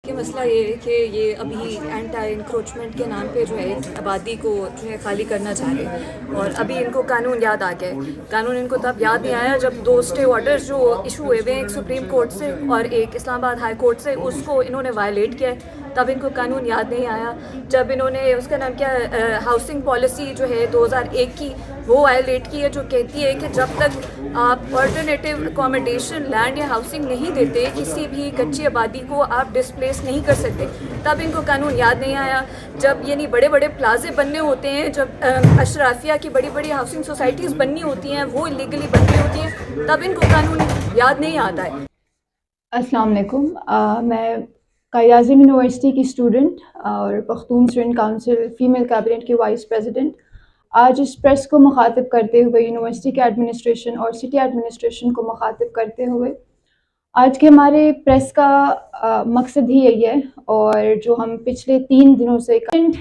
کہ مسئلہ یہ ہے کہ یہ ابھی اینٹی انکروچمنٹ کے نام پہ جو ہے آبادی کو جو ہے خالی کرنا چاہ رہے ہیں، اور ابھی ان کو قانون یاد آ گیا ہے۔ قانون ان کو تب یاد نہیں آیا جب 2 اسٹے آرڈرز جو ایشو ہوئے ہوئے ہیں، ایک سپریم کورٹ سے اور ایک اسلام آباد ہائی کورٹ سے، اس کو انہوں نے وائلیٹ کیا ہے۔ تب ان کو قانون یاد نہیں آیا جب انہوں نے اس کا نام کیا ہاؤسنگ پالیسی جو ہے 2001 کی وہ وائلیٹ کی ہے، جو کہتی ہے کہ جب تک آپ آلٹرنیٹیو اکوموڈیشن لینڈ یا ہاؤسنگ نہیں دیتے کسی بھی کچی آبادی کو آپ ڈسپلیس نہیں کر سکتے۔ تب ان کو قانون یاد نہیں آیا جب یعنی بڑے بڑے پلازے بننے ہوتے ہیں، جب اشرافیہ کی بڑی بڑی ہاؤسنگ سوسائٹیز بننی ہوتی ہیں، وہ لیگلی بن رہی ہوتی ہیں، تب ان کو قانون یاد نہیں آتا ہے۔ السلام علیکم۔ میں قائد اعظم یونیورسٹی کی اسٹوڈنٹ اور Pakhtun student council female cabinet کی وائس پریزیڈنٹ آج اس پریس کو مخاطب کرتے ہوئے یونیورسٹی کے ایڈمنسٹریشن اور سٹی ایڈمنسٹریشن کو مخاطب کرتے ہوئے آج کے ہمارے پریس کا مقصد ہی یہی ہے، اور جو ہم پچھلے 3 دنوں سے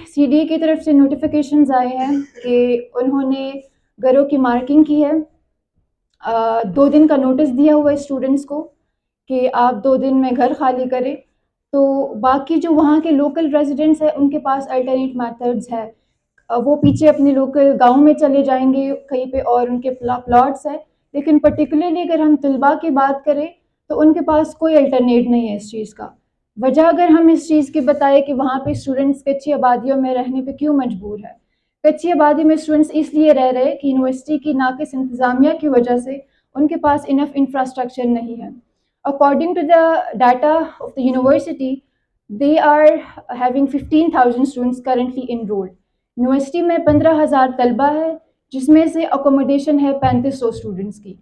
سی ڈی کی طرف سے نوٹیفیکیشنز آئے ہیں کہ انہوں نے گھروں کی مارکنگ کی ہے۔ 2 دن کا نوٹس دیا ہوا ہے اسٹوڈنٹس کو کہ آپ 2 دن میں گھر خالی کریں، تو باقی جو وہاں کے لوکل ریزیڈنٹس ہیں ان کے پاس الٹرنیٹ میتھڈز ہے، وہ پیچھے اپنے لوکل گاؤں میں چلے جائیں گے کہیں پہ اور ان کے پلاٹس ہیں، لیکن پرٹیکولرلی اگر ہم طلباء کی بات کریں تو ان کے پاس کوئی الٹرنیٹ نہیں ہے اس چیز کا۔ وجہ اگر ہم اس چیز کی بتائیں کہ وہاں پہ اسٹوڈنٹس کچی آبادیوں میں رہنے پہ کیوں مجبور ہے، کچی آبادی میں اسٹوڈنٹس اس لیے رہ رہے کہ یونیورسٹی کی ناقص انتظامیہ کی وجہ سے ان کے پاس انف انفراسٹرکچر نہیں ہے۔ According to the data of the university, they are having 15,000 students currently enrolled. University میں 15,000 طلبہ ہے، جس میں سے اکوموڈیشن ہے 3500 اسٹوڈنٹس کی،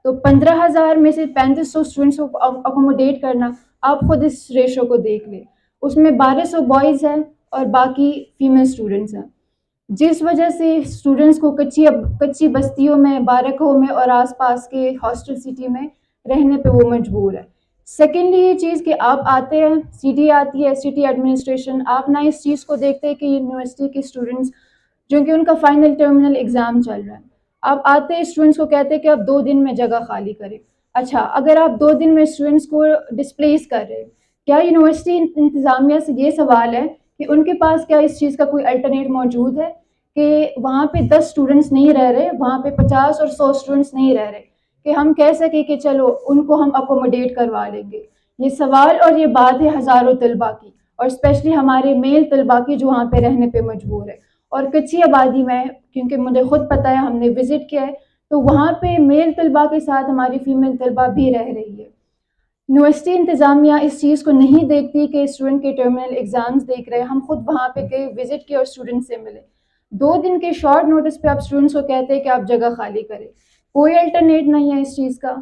تو 15,000 میں سے 3500 اسٹوڈنٹس کو اکوموڈیٹ کرنا، آپ خود اس ریشو کو دیکھ لیں، اس میں 1200 بوائز ہیں اور باقی فیمیل اسٹوڈنٹس ہیں، جس وجہ سے اسٹوڈنٹس کو کچی بستیوں میں، بارکوں میں اور آس پاس کے ہاسٹل سٹی میں رہنے پہ وہ مجبور ہے۔ سیکنڈلی یہ چیز کہ آپ آتے ہیں، سی ڈی آتی ہے، سٹی ایڈمنسٹریشن، آپ نہ اس چیز کو دیکھتے ہیں کہ یونیورسٹی کے اسٹوڈنٹس جو کہ ان کا فائنل ٹرمینل ایگزام چل رہا ہے، آپ آتے ہیں اسٹوڈنٹس کو کہتے ہیں کہ آپ 2 دن میں جگہ خالی کریں۔ اچھا، اگر آپ 2 دن میں اسٹوڈنٹس کو ڈسپلیس کر رہے ہیں، کیا یونیورسٹی انتظامیہ سے یہ سوال ہے کہ ان کے پاس کیا اس چیز کا کوئی الٹرنیٹ موجود ہے کہ وہاں پہ 10 اسٹوڈنٹس نہیں رہ رہے، وہاں پہ 50 اور 100 اسٹوڈنٹس نہیں رہ رہے کہ ہم کہہ سکیں کہ چلو ان کو ہم اکوموڈیٹ کروا لیں گے؟ یہ سوال اور یہ بات ہے ہزاروں طلباء کی، اور اسپیشلی ہمارے میل طلباء کی جو وہاں پہ رہنے پہ مجبور ہے۔ اور کچی آبادی میں، کیونکہ مجھے خود پتہ ہے، ہم نے وزٹ کیا ہے، تو وہاں پہ میل طلباء کے ساتھ ہماری فیمیل طلباء بھی رہ رہی ہے۔ یونیورسٹی انتظامیہ اس چیز کو نہیں دیکھتی کہ اسٹوڈنٹ کے ٹرمینل ایگزامز دیکھ رہے ہیں۔ ہم خود وہاں پہ گئے، وزٹ کیا اور اسٹوڈنٹ سے ملے، 2 دن کے شارٹ نوٹس پہ آپ اسٹوڈنٹس کو کہتے ہیں کہ آپ جگہ خالی کریں، کوئی الٹرنیٹ نہیں ہے اس چیز کا،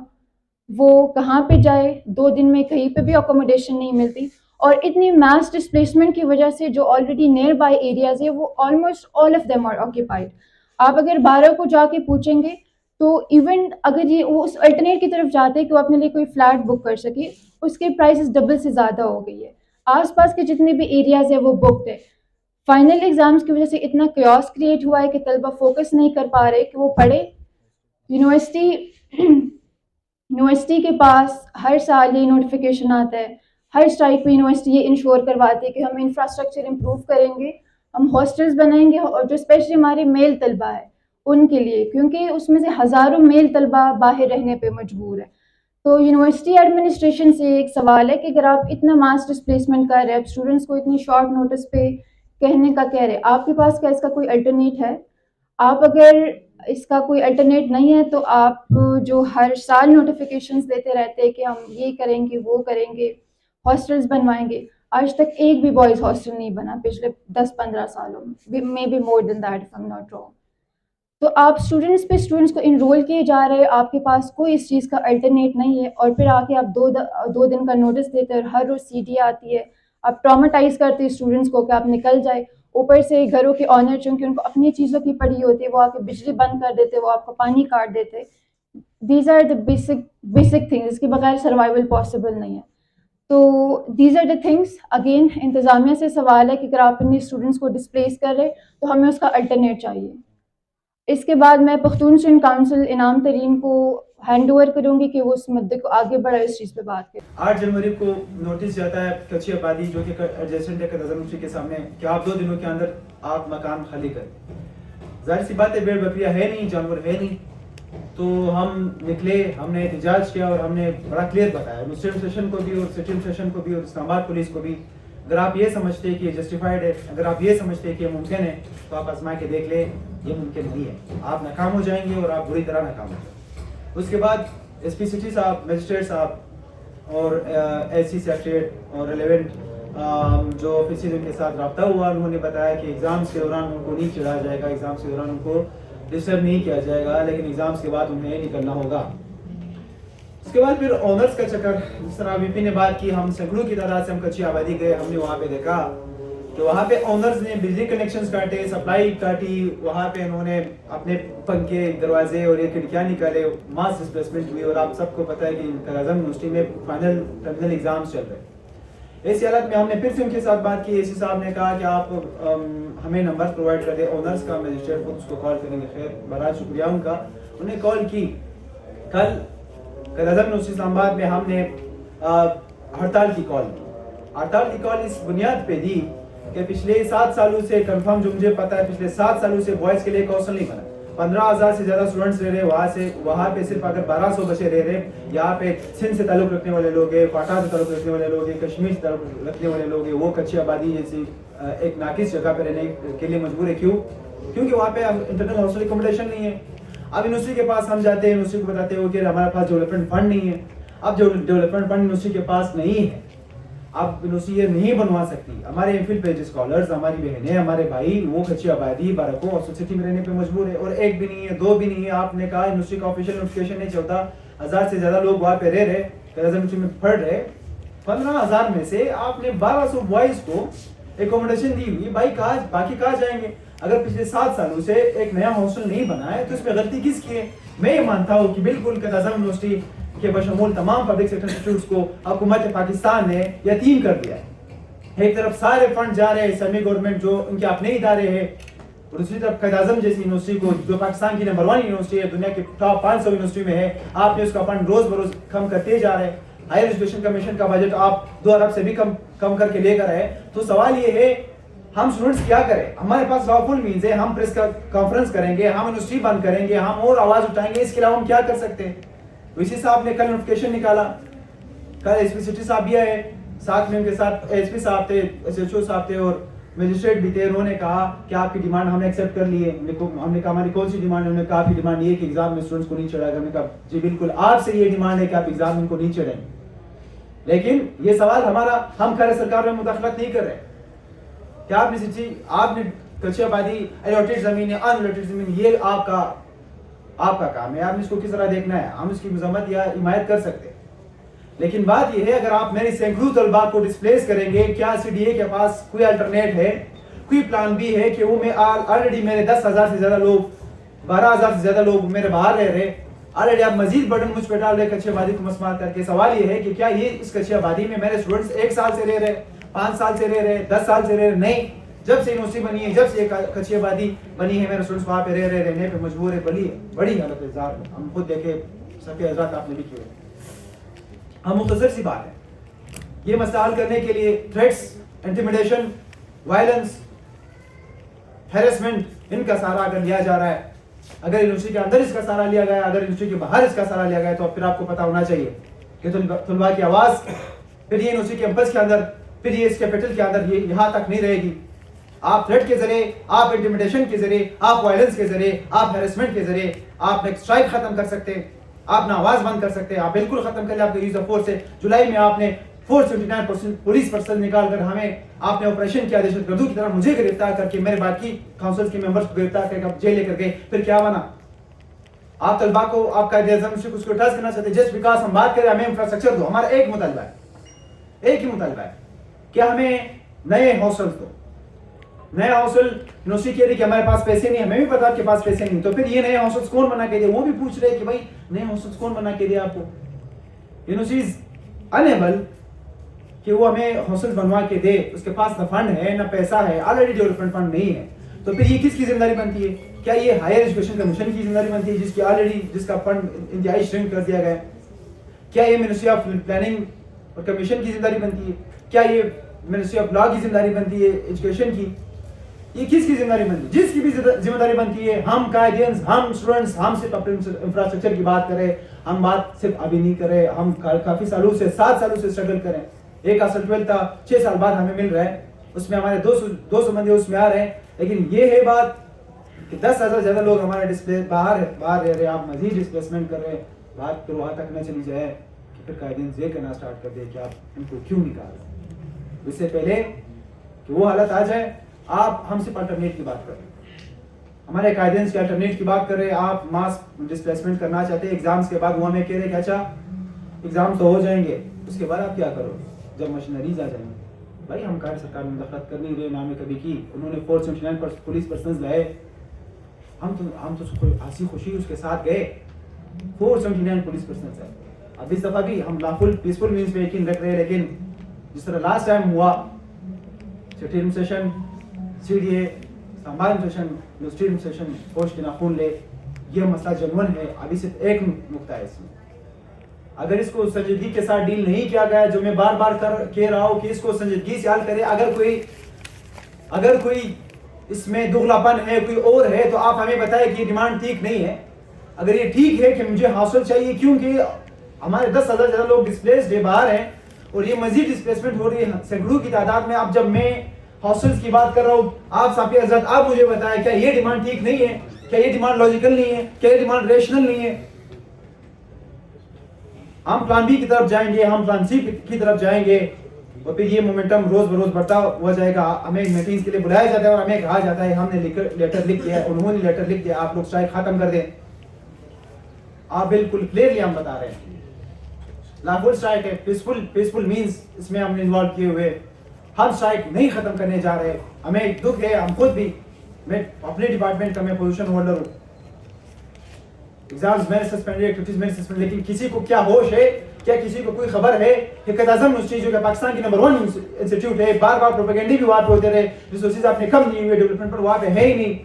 وہ کہاں پہ جائے؟ 2 دن میں کہیں پہ بھی اکوموڈیشن نہیں ملتی، اور اتنی میس ڈسپلیسمنٹ کی وجہ سے جو آلریڈی نیئر بائی ایریاز ہے وہ almost all of them are occupied. آپ اگر 12 کو جا کے پوچھیں گے تو ایون اگر یہ وہ اس الٹرنیٹ کی طرف جاتے کہ وہ اپنے لیے کوئی فلیٹ بک کر سکے، اس کے پرائسز ڈبل سے زیادہ ہو گئی ہے۔ آس پاس کے جتنے بھی ایریاز ہیں وہ بکڈ ہے۔ فائنل ایگزامز کی وجہ سے اتنا کیوس کریٹ ہوا ہے کہ طلبہ فوکس نہیں کر پا رہے کہ وہ پڑھے۔ یونیورسٹی کے پاس ہر سال یہ نوٹیفیکیشن آتا ہے، ہر اسٹرائک پہ یونیورسٹی یہ انشور کرواتی ہے کہ ہم انفراسٹرکچر امپروو کریں گے، ہم ہاسٹلز بنائیں گے، اور جو اسپیشلی ہمارے میل طلبہ ہے ان کے لیے، کیونکہ اس میں سے ہزاروں میل طلبہ باہر رہنے پہ مجبور ہے۔ تو یونیورسٹی ایڈمنسٹریشن سے ایک سوال ہے کہ اگر آپ اتنا ماس ڈسپلیسمنٹ کر رہے ہیں، اسٹوڈنٹس کو اتنی شارٹ نوٹس پہ کہنے کا کہہ رہے، آپ کے پاس کیا اس کا کوئی الٹرنیٹ ہے؟ آپ اگر اس کا کوئی الٹرنیٹ نہیں ہے تو آپ جو ہر سال نوٹیفیکیشنز دیتے رہتے ہیں کہ ہم یہ کریں گے، وہ کریں گے، ہاسٹلز بنوائیں گے، آج تک ایک بھی بوائز ہاسٹل نہیں بنا پچھلے 10-15 سالوں میں be more than that if I am not wrong. تو آپ اسٹوڈنٹس کو انرول کیے جا رہے ہیں، آپ کے پاس کوئی اس چیز کا الٹرنیٹ نہیں ہے، اور پھر آ کے آپ 2 دن کا نوٹس دیتے ہیں اور ہر روز سی ڈی آتی ہے، آپ ٹرامیٹائز کرتے ہیں اسٹوڈنٹس کو کہ آپ نکل جائے۔ اوپر سے گھروں کے آنر چونکہ ان کو اپنی چیزوں کی پڑی ہوتی ہے، وہ آ کے بجلی بند کر دیتے، وہ آپ کو پانی کاٹ دیتے۔ These are the basic things, اس کے بغیر سروائیول پاسبل نہیں ہے۔ تو these are the things, again انتظامیہ سے سوال ہے کہ اگر آپ اپنے اسٹوڈنٹس کو ڈسپلیس کر رہے تو ہمیں اس کا الٹرنیٹ چاہیے۔ اس کے بعد میں پختون اسٹوڈنٹ کاؤنسل انعام ترین کو ہینڈ اوور کروں گی کہ وہ اس مدعے کو آگے بڑھائے، اس چیز پہ بات کریں. 8 جنوری کو نوٹس جاتا ہے کچھی آبادی جو کہ ایڈجسٹنٹ ہے قدر یونیورسٹی کے سامنے کہ آپ 2 دنوں کے اندر آپ مکان خالی کریں. ظاہر سی بات ہے بھیڑ بکریاں ہے نہیں، جانور ہے نہیں، تو ہم نکلے، ہم نے احتجاج کیا اور ہم نے بڑا کلیئر بتایا مسلم سیشن کو بھی اور سٹی سیشن کو بھی اور اسلام آباد پولیس کو بھی. اگر آپ یہ سمجھتے کہ یہ جسٹیفائڈ ہے، اگر آپ یہ سمجھتے کہ یہ ممکن ہے تو آپ آزما کے دیکھ لیں، یہ ممکن نہیں ہے. آپ ناکام ہو جائیں گے اور آپ بری طرح ناکام ہو جائیں گے. اس کے بعد ایس پی سٹی صاحب، مجسٹریٹ صاحب اور ایس سی سیکریٹریٹ اور ریلیونٹ جو آفیسر ان کے ساتھ رابطہ ہوا، انہوں نے بتایا کہ ایگزامس کے دوران ان کو نہیں چڑھایا جائے گا، ایگزامس کے دوران ان کو ڈسٹرب نہیں کیا جائے گا، لیکن ایگزامس کے بعد انہیں نکلنا ہوگا. اس کے بعد پھر آنرس کا چکر، جس طرح وی پی نے بات کی، ہم سینکڑوں کی تعداد سے ہم کچھی آبادی گئے، ہم نے وہاں پہ دیکھا کہ وہاں پہ آنرز نے بجلی کنیکشنز کاٹے، سپلائی کاٹی، وہاں پہ انہوں نے اپنے پنکھے، دروازے اور یہ کھڑکیاں نکالے، ماس ڈسپلیسمنٹ ہوئی. اور آپ سب کو پتہ ہے کہ قائد اعظم یونیورسٹی میں فائنل ٹرمینل ایگزامز چل رہے. ایسی حالت میں ہم نے پھر سے ان کے ساتھ بات کی. اے سی صاحب نے کہا کہ آپ ہمیں نمبر پرووائڈ کر دیں آنرس کا، مجسٹریٹ خود اس کو کال کریں گے. خیر بہرحال شکریہ ان کا، انہوں نے کال کی. کل قائد اعظم یونیورسٹی اسلام آباد میں ہم نے ہڑتال کی کال دی. ہڑتال کی کال اس بنیاد پہ دی کہ پچھلے 7 سالوں سے کنفرم جو مجھے پتا ہے، پچھلے 7 سالوں سے بوائز کے لیے ایک ہاسٹل نہیں بنا. 15,000 سے زیادہ اسٹوڈنٹس رہ رہے وہاں پہ صرف اگر 1200 بچے رہ رہے. یہاں پہ سندھ سے تعلق رکھنے والے لوگ ہیں، کوٹا سے تعلق رکھنے والے لوگ ہیں، کشمیر سے تعلق رکھنے والے لوگ ہیں. وہ کچھی آبادی جیسی ایک ناقص جگہ پہ رہنے کے لیے مجبور ہے. کیونکہ وہاں پہ انٹرنل ہاسٹل اکوموڈیشن نہیں ہے. اب یونیورسٹی کے پاس ہم جاتے ہیں، یونیورسٹی کو بتاتے ہو کہ ہمارے پاس ڈیولپمنٹ فنڈ نہیں ہے. اب جو ڈیولپمنٹ فنڈ یونیورسٹی کے پاس نہیں ہے، اب یونیورسٹی یہ نہیں بنوا سکتی. ہمارے ایم فل پیج اسکالرز، ہماری بہنیں، ہمارے بھائی، وہ کچھی آبادی بارکو اور سوسائٹی میں رہنے پہ مجبور ہے. اور ایک بھی نہیں ہے، 2 بھی نہیں ہے. آپ نے کہا یونیورسٹی کا آفیشیل نوٹیفیکیشن ہے، 14,000 سے زیادہ لوگ وہاں پہ رہ رہے، یونیورسٹی میں پڑھ رہے. 15,000 میں سے آپ نے 1200 بوائز کو ایکوموڈیشن دی ہوئی. بھائی باقی کہاں جائیں گے؟ اگر پچھلے 7 سالوں سے ایک نیا ہاسٹل نہیں بنا ہے تو اس میں غلطی کس کی ہے؟ میں یہ مانتا ہوں کہ بالکل قائد اعظم یونیورسٹی کے بشمول تمام پبلک سیکٹر انسٹیٹیوٹس کو حکومت پاکستان نے یتیم کر دیا ہے. ایک طرف سارے فنڈ جا رہے ہیں سیمی گورنمنٹ جو ان کے اپنے ادارے ہیں، اور دوسری طرف قائد اعظم جیسی یونیورسٹی کو جو پاکستان کی نمبر 1 یونیورسٹی ہے، دنیا کی ٹاپ 500 یونیورسٹی میں ہے، آپ نے اس کا فنڈ روز بروز کم کرتے جا رہے ہیں. ہائر ایجوکیشن کمیشن کا بجٹ آپ 2 ارب سے بھی کم کر کے لے کر آئے. تو سوال یہ ہے ہم اسٹوڈنٹس کیا کریں؟ ہمارے پاس لافل مینز ہے، ہم پریس کانفرنس کریں گے، ہم یونیورسٹی بند کریں گے، ہم اور آواز اٹھائیں گے، اس کے علاوہ ہم کیا کر سکتے ہیں؟ وی سی صاحب نے کل نوٹیفیکیشن نکالا، کل ایس پی سٹی صاحب بھی آئے، ساتھ میں ان کے ساتھ ایس پی صاحب تھے، ایس ایچ او صاحب تھے اور مجسٹریٹ بھی تھے. انہوں نے کہا کہ آپ کی ڈیمانڈ ہم نے ایکسیپٹ کر لی ہے. ہم نے کہا ہماری کون سی ڈیمانڈ ہے؟ انہوں نے کہا آپ کی ڈیمانڈ یہ ہے کہ ایگزام میں اسٹوڈنٹس کو نہیں چڑھائے گا. ہم نے کہا جی بالکل آپ سے یہ ڈیمانڈ ہے کہ آپ ایگزام میں ان کو نہیں چڑھائیں. لیکن یہ سوال ہمارا، ہم خیر سرکار میں مداخلت نہیں کر رہے کہ آپ نے کچھی آبادی الاٹڈ زمین ہے، ان الاٹڈ زمین، یہ آپ کا کام ہے، آپ نے اس کو کس طرح دیکھنا ہے. ہم اس کی مذمت یا حمایت کر سکتے ہیں، لیکن بات یہ ہے اگر آپ میری سینکڑوں طلباء کو ڈسپلیس کریں گے، کیا سی ڈی اے کے پاس کوئی الٹرنیٹ ہے، کوئی پلان بھی ہے کہ وہ میں آلریڈی میرے 10,000 سے زیادہ لوگ، 12,000 سے زیادہ لوگ میرے باہر رہ رہے، آلریڈی آپ مزید برڈن مجھ پہ ڈال رہے کچھی آبادی کو مسمار کر کے. سوال یہ ہے کہ کیا یہ اس کچھی آبادی میں میرے اسٹوڈنٹس 1 سال سے رہ رہے، 5 سال سے رہ رہے، 10 سال سے رہ رہے؟ نہیں. جب سے یونیورسٹی بنی ہے، جب سے یہ کچھی آبادی بنی ہے، میرے اسٹوڈنٹس وہاں پہ رہنے پہ مجبور ہے. بڑی حالت اظہار ہم خود دیکھے، سب کے حضرات آپ نے بھی کیے. ہم مختصر سی بات ہے، یہ مسئلہ حل کرنے کے لیے تھریٹس، انٹیمیڈیشن، وائلنس، ہیرسمنٹ، ان کا سہارا اگر لیا جا رہا ہے، اگر یونیورسٹی کے اندر اس کا سہارا لیا گیا، اگر یونیورسٹی کے باہر اس کا سہارا لیا گیا، تو پھر آپ کو پتا ہونا چاہیے کہ طلباء کی آواز پھر یہ یونیورسٹی کیمپس کے اندر، پھر یہ اس کیپٹل کے اندر یہ یہاں تک نہیں رہے گی. آپ تھریٹ کے ذریعے، آپ انٹیمیڈیشن کے ذریعے، آپ وائلنس کے ذریعے، آپ ہیرسمنٹ کے ذریعے آپ نے اسٹرائک ختم کر سکتے ہیں، آپ اپنا آواز بند کر سکتے ہیں، آپ بالکل ختم کر لیں آپ کے یوز آف فورس سے. جولائی میں آپ نے 479 پولیس پرسنل نکال کر ہمیں آپ نے آپریشن کیا دہشت گردوں کی طرح، مجھے گرفتار کر کے میرے باقی کاؤنسل کے ممبرس کو گرفتار کر کے جیل لے کر گئے. پھر کیا بنا؟ آپ طلباء کو آپ قائد اعظم سے اس کو ٹچ کرنا چاہتے ہیں جسٹ بیکاز ہم بات کریں ہمیں انفراسٹرکچر دو. ہمارا ایک مطالبہ ہے، ایک ہی مطالبہ ہے کہ ہمیں نئے ہاسٹلس دو. نیا ہاسٹل یونیورسٹی کہہ رہی کہ ہمارے پاس پیسے نہیں، ہمیں بھی پتا آپ کے پاس پیسے نہیں، تو پھر یہ نئے ہاسٹلس کون بنا کے دے؟ وہ بھی پوچھ رہے کہ بھائی نئے ہاسٹلس کون بنا کے دے آپ کو؟ یونیورسٹی از انیبل کہ وہ ہمیں ہاسٹل بنوا کے دے. اس کے پاس نہ فنڈ ہے، نہ پیسہ ہے، آلریڈی ڈیولپمنٹ فنڈ نہیں ہے. تو پھر یہ کس کی ذمہ داری بنتی ہے؟ کیا یہ ہائر ایجوکیشن کمیشن کی ذمہ داری بنتی ہے جس کی آلریڈی جس کا فنڈ انتہائی شرنک کر دیا گیا ہے؟ کیا یہ منسٹری آف پلاننگ اور کمیشن کی ذمہ داری بنتی ہے؟ کیا یہ منسٹری آف لا کی ذمہ داری بنتی ہے ایجوکیشن کی؟ یہ کس کی ذمہ داری بنتی ہے؟ جس کی بھی ذمہ داری بنتی ہے. ہم قائدین، ہم اسٹوڈنٹس، ہم صرف اپنے انفراسٹرکچر کی بات کریں، ہم بات صرف ابھی نہیں کریں، ہم کافی سالوں سے 7 سالوں سے اسٹرگل کریں. ایک اصل 12 تھا 6 سال بعد ہمیں مل رہا ہے، اس میں ہمارے 200 بندے اس میں آ رہے ہیں. لیکن یہ ہے بات کہ 10,000 سے زیادہ لوگ ہمارے ڈسپلے باہر رہ رہے، آپ مزید ڈسپلیسمنٹ کر رہے ہیں. بات پھر وہاں تک نہ چلی جائے کہ پھر قائدین یہ کہنا اسٹارٹ کر دے کہ آپ ان کو کیوں نکال رہے ہیں. اس سے پہلے کہ وہ حالت آ جائے آپ ہم صرف الٹرنیٹ کی بات کر رہے ہیں، ہمارے قائدین کی الٹرنیٹ کی بات کر رہے ہیں. آپ ماس ڈسپلیسمنٹ کرنا چاہتے ہیں ایگزامس کے بعد، وہ ہمیں کہہ رہے کہ اچھا ایگزام تو ہو جائیں گے، اس کے بعد آپ کیا کرو جب مشینریز آ جائیں گے؟ بھائی ہم کار سرکار میں مداخلت کر نہیں رہے، نہ ہمیں کبھی کی. انہوں نے 479 پر پولیس پرسنز لائے، ہم تو ہنسی خوشی اس کے ساتھ گئے. 479 پولیس پرسنز ہے. اب اس دفعہ بھی ہم لافل پیسفل مینس پہ یقین رکھ رہے ہیں، لیکن جس طرح لاسٹ ٹائم ہوا city administration, C D A, اسلام ایڈمنسٹریشن، یونیورسٹی ایڈمنسٹریشن ہوش کے ناخون لے. یہ مسئلہ جنون ہے. ابھی صرف ایک نقطہ ہے اس میں، اگر اس کو سنجیدگی کے ساتھ ڈیل نہیں کیا گیا، جو میں بار بار کہہ رہا ہوں کہ اس کو سنجیدگی سے حل کرے. اگر کوئی اس میں دغلاپن ہے، کوئی اور ہے، تو آپ ہمیں بتائیں کہ یہ ڈیمانڈ ٹھیک نہیں ہے. اگر یہ ٹھیک ہے کہ مجھے حاصل چاہیے، کیونکہ ہمارے 10,000 سے زیادہ لوگ ڈسپلیسڈ ہے باہر ہیں، اور یہ مزید ڈسپلیسمنٹ ہو رہی ہے سینکڑوں کی تعداد میں. اب جب میں ہاسٹلس کی بات کر رہا ہوں، آپ صاحب حضرت آپ مجھے بتائیں کیا یہ ڈیمانڈ ٹھیک نہیں ہے؟ کیا یہ ڈیمانڈ لاجیکل نہیں ہے؟ کیا یہ ڈیمانڈ ریشنل نہیں ہے؟ ہم پلان بی کی طرف جائیں گے، ہم پلان سی کی طرف جائیں گے، اور پھر یہ مومنٹم روز بروز بڑھتا ہوا جائے گا. ہمیں میٹنگز کے لیے بلایا جاتا ہے اور ہمیں کہا جاتا ہے ہم نے لیٹر لکھ دیا ہے، انہوں نے لیٹر لکھ دیا، آپ لوگ اسٹرائک ختم کر دیں. آپ بالکل کلیئرلی ہم بتا رہے ہیں لافل اسٹرائک ہے، پیسفل مینس اس میں ہم نے انوالو کیے ہوئے. ہم اسٹرائک نہیں ختم کرنے جا رہے. ہمیں ایک دکھ ہے، ہم خود بھی، میں اپنے ڈپارٹمنٹ کا میں پوزیشن ہولڈر ہوں، ایگزامز میں سسپینڈ، ایکٹیویٹیز میں سسپینڈ. لیکن کسی کو کیا ہوش ہے؟ کیا کسی کو کوئی خبر ہے کہ قائد اعظم یونیورسٹی جو کہ پاکستان کی نمبر 1 انسٹیٹیوٹ ہے، بار بار پروپیگنڈے بھی وہاں پہ ہوتے رہے، ریسورسز آپ نے کم نہیں ہوئے، ڈیولپمنٹ پر وہاں پہ ہے ہی نہیں.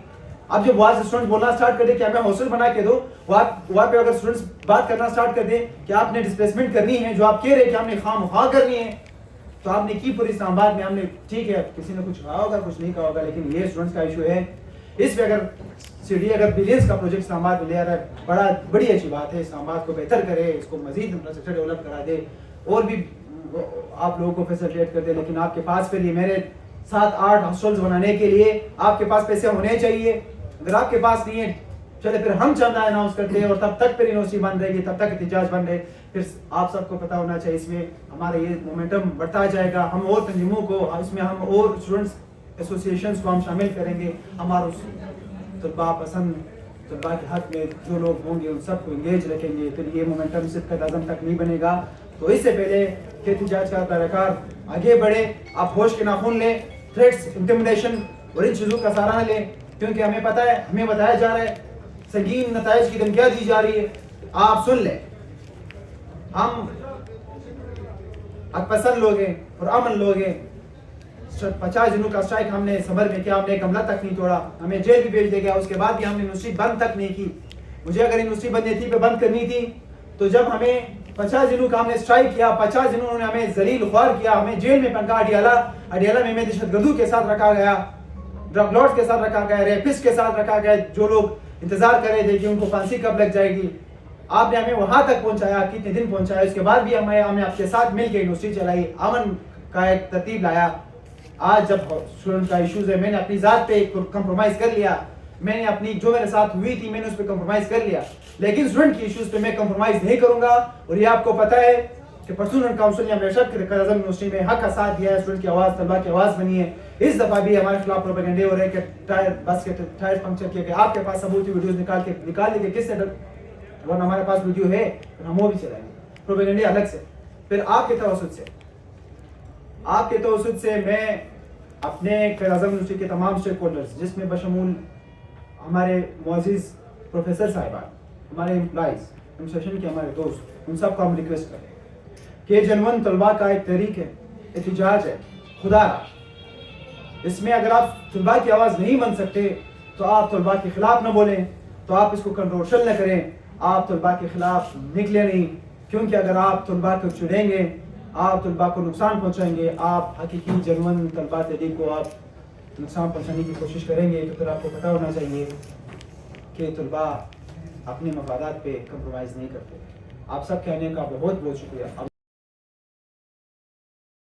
اب جب وہاں سے اسٹوڈنٹ بولنا اسٹارٹ کر دے کہ ہمیں ہاسٹل بنا کے دو، وہاں پہ اگر اسٹوڈنٹس بات کرنا اسٹارٹ کر دیں کہ آپ نے ڈسپلیسمنٹ کرنی ہے، جو آپ کہہ رہے کہ ہم نے خام خواہ کرنی ہے، تو آپ نے کی پوری اسلام آباد میں. ہم نے ٹھیک ہے کسی نے کچھ کہا ہوگا، کچھ نہیں کہا ہوگا، لیکن یہ اسٹوڈنٹس کا ایشو ہے. اس پہ اگر سی ڈی اگر بلینس کا پروجیکٹ اسلام آباد میں لے آ رہا ہے، بڑی اچھی بات ہے. اسلام آباد کو بہتر کرے، اس کو مزید انفراسٹرکچر ڈیولپ کرا دے، اور بھی آپ لوگوں کو فیسلٹیٹ کر دے. لیکن آپ کے پاس پھر یہ میرے 7-8 ہاسٹلز بنانے کے لیے آپ کے پاس پیسے ہونے چاہیے. اگر آپ کے پاس نہیں ہے، چلے پھر ہم چندہ اناؤنس کرتے ہیں، اور تب تک پھر یونیورسٹی بند رہے گی، تب تک احتجاج بند رہے. پھر آپ سب کو پتا ہونا چاہیے اس میں ہمارا یہ مومنٹم بڑھتا جائے گا. ہم اور تنظیموں کو اس میں، ہم اور اسٹوڈنٹس ایسوسیشنز کو ہم شامل کریں گے. ہمارا طلباء پسند، طلباء کے حق میں جو لوگ ہوں گے ان سب کو انگیج رکھیں گے. پھر یہ مومنٹم صرف قائد اعظم تک نہیں بنے گا. تو اس سے پہلے کہ احتجاج کا پیراکار آگے بڑھے، آپ ہوش کے ناخن لیں. تھریٹس، انٹیمیڈیشن اور ان چیزوں کا سہارا نہ لیں، کیونکہ ہمیں پتہ ہے، ہمیں بتایا جا رہا ہے سنگین نتائج کی دھمکیاں دی جا رہی ہے. آپ سن لیں، ہم حق پسند لوگ ہیں اور امن لوگ ہیں. 50 دنوں کا اسٹرائک ہم نے صبر میں کیا، ہم نے ایک عملہ تک نہیں توڑا. ہمیں جیل بھی بھیج دیا گیا، اس کے بعد بھی ہم نے یونیورسٹی بند تک نہیں کی. مجھے اگر یونیورسٹی بند پہ بند کرنی تھی تو جب ہمیں 50 دنوں کا ہم نے اسٹرائک کیا، 50 دنوں انہوں نے ہمیں ذلیل خوار کیا، ہمیں جیل میں پنکا اڈیالہ میں دہشت گردوں کے ساتھ رکھا گیا، ڈرگ لارڈز کے ساتھ رکھا گیا، ریپسٹ کے ساتھ رکھا گیا، جو لوگ انتظار کر رہے تھے کہ ان کو پھانسی کب لگ جائے گی. آپ نے ہمیں وہاں تک پہنچایا، کتنے دن پہنچایا. اس کے بعد بھی ہم نے آپ کے ساتھ مل کے یونیورسٹی چلائی، امن کا ایک ترتیب لایا. آج جب اسٹوڈنٹ کا ایشوز ہے، میں نے اپنی ذات پہ کمپرومائز کر لیا. میں نے اپنی جو میرے ساتھ ہوئی تھی میں نے اس پہ کمپرومائز کر لیا، لیکن اسٹوڈنٹ کی ایشوز پہ میں کمپرومائز نہیں کروں گا. اور یہ آپ کو پتہ ہے کہ پرسنل کاؤنسل نے ہمیشہ قائد اعظم یونیورسٹی میں حق کا ساتھ دیا ہے. اسٹوڈنٹ کی آواز طلباء کی آواز بنی ہے. اس دفعہ بھی ہمارے خلاف پروپیگنڈے ہو رہے ہیں کہ بس کے ٹائر پنکچر کیا کہ آپ کے پاس ثبوت ویڈیوز نکال کے کس نے، ورنہ ہمارے پاس ویڈیو ہے ہم وہ بھی چلائیں گے. پروپیگنڈے الگ سے. پھر آپ کے توسط سے میں اپنے قائد اعظم یونیورسٹی کے تمام اسٹیک ہولڈرز، جس میں بشمول ہمارے معزز پروفیسر صاحبان، ہمارے امپلائیز، ایڈمنسٹریشن کے ہمارے دوست، ان سب کو ہم ریکویسٹ کریں کہ جنون طلباء کا ایک تحریک ہے، احتجاج ہے، خدا را اس میں اگر آپ طلباء کی آواز نہیں بن سکتے تو آپ طلباء کے خلاف نہ بولیں, تو آپ اس کو کنٹروورشل نہ کریں, آپ طلباء کے خلاف نکلے نہیں, کیونکہ اگر آپ طلباء کو چڑھیں گے آپ طلباء کو نقصان پہنچائیں گے, آپ حقیقی جنون طلباء تحریک کو آپ نقصان پہنچانے کی کوشش کریں گے. تو پھر آپ کو پتہ ہونا چاہیے کہ طلباء اپنے مفادات پہ کمپرومائز نہیں کرتے. آپ سب کہنے کا بہت بہت شکریہ.